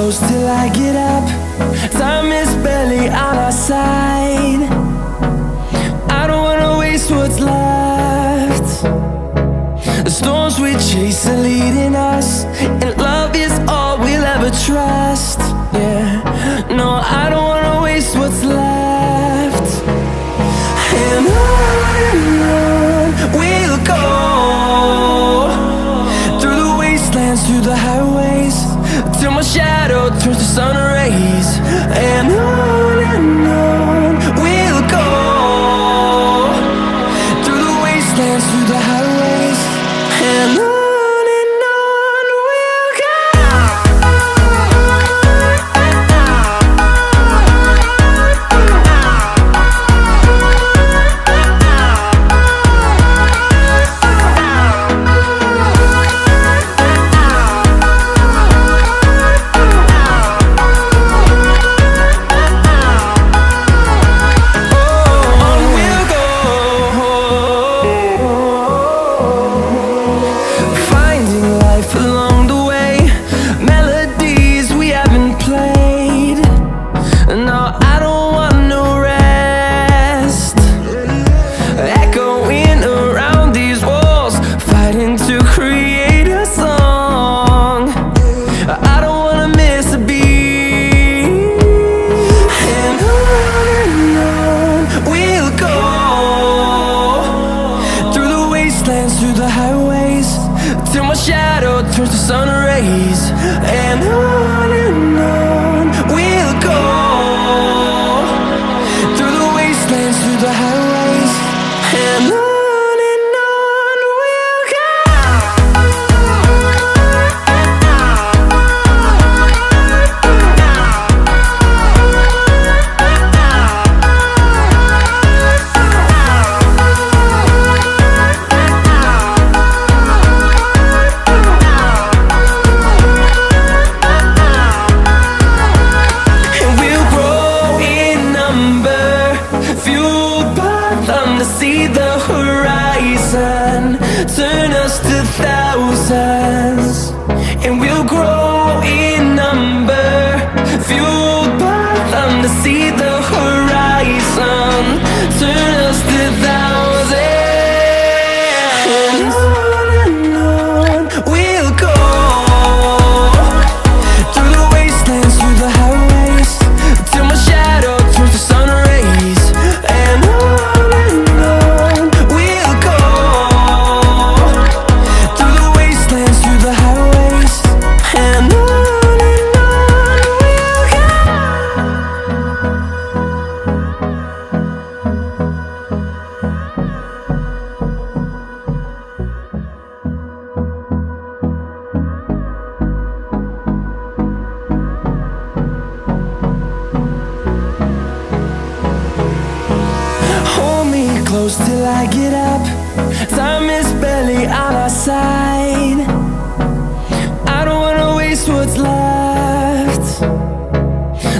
close till I get up. Time is barely on our side. I don't wanna waste what's left. The storms we chase are leading us, and love is all we'll ever trust. Yeah, no, I don't wanna waste what's left. And on we'll go, through the wastelands, through the highways, till my shadow turns to sun rays. And on we'll go, through the wastelands, through the highways, and on we'll go. Through the highways, till my shadow turns to sun rays. And on we'll go, through the wastelands, through the highways, and on we'll go. See the horizon turn us to thousands, and we'll grow in number, fueled by them. To see the horizon turn us to thousands, and on we'll go, through the wastelands, through the highways, till my shadow turns to sun rays. And close till I get up. Time is barely on our side. I don't wanna waste what's left.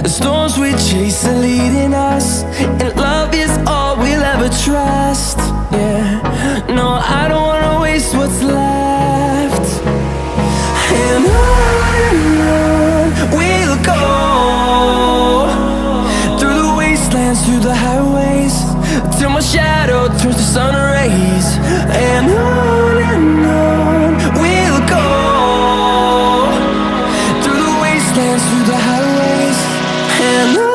The storms we chase are leading us, and love is all we'll ever trust. Yeah, no, I don't wanna waste what's left. And on we'll go, through the wastelands, through the highways, till my shadow turns to sun rays. And on we'll go, through the wastelands, through the highways, and on.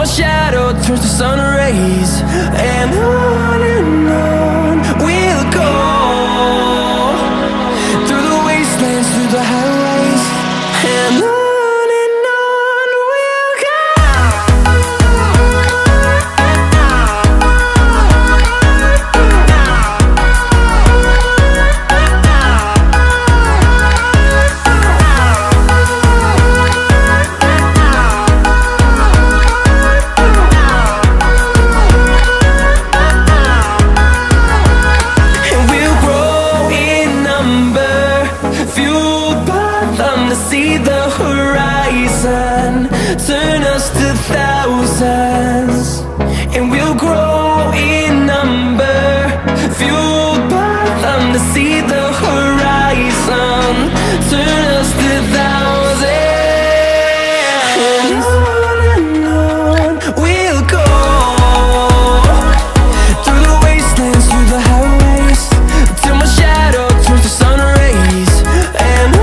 my shadow turns to sun rays. And on we'll go, through the wastelands, through the highways. And on we'll go. See the horizon, turn us to thousands, and we'll grow in number, fueled by them to see the horizon, turn us to thousands. And on we'll go, through the wastelands, through the highways, till my shadow turns to sun rays. And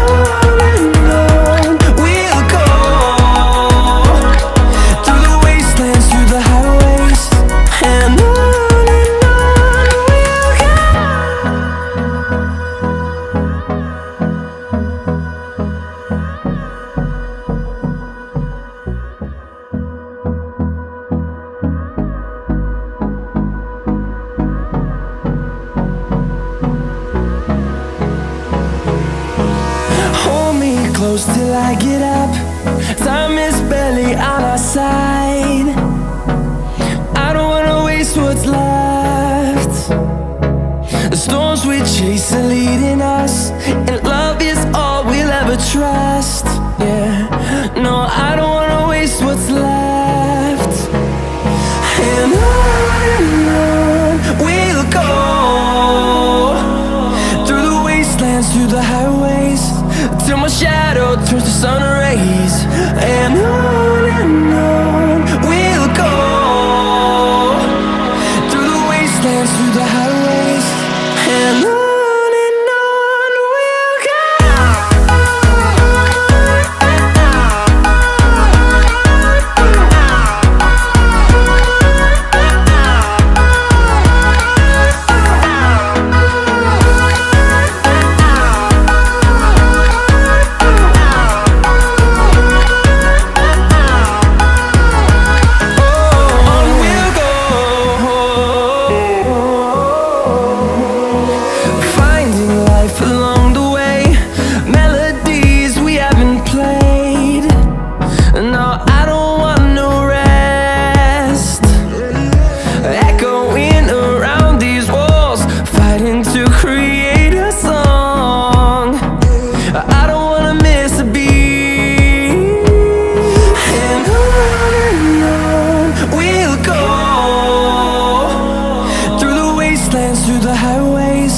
close till I get up. Time is barely on our side. I don't wanna waste what's left. The storms we chase are leading us, and love is all we'll ever trust. Yeah, no, I don't wanna waste what's left. And on we'll go, through the wastelands, through the highways, till my shadow turns to sun rays. And on we'll go, through the wastelands, through the highways. And on we'll go. Through the highways,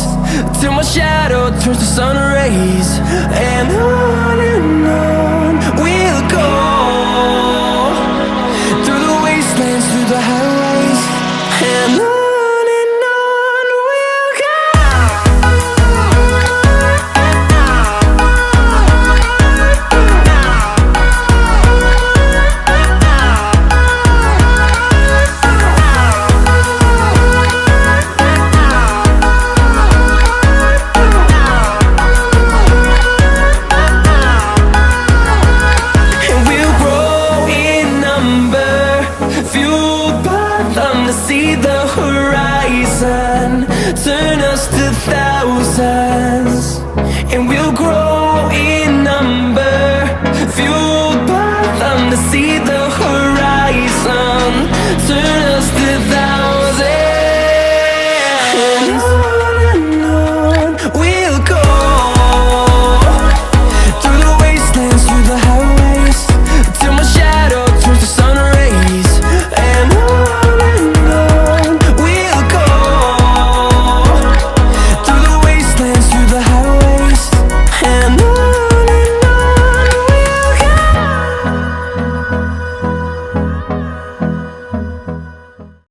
till my shadow turns to sun rays. And on we'll go, through the wastelands, through the highways. And on we'll go. See the horizon, turn us to thousands, and we'll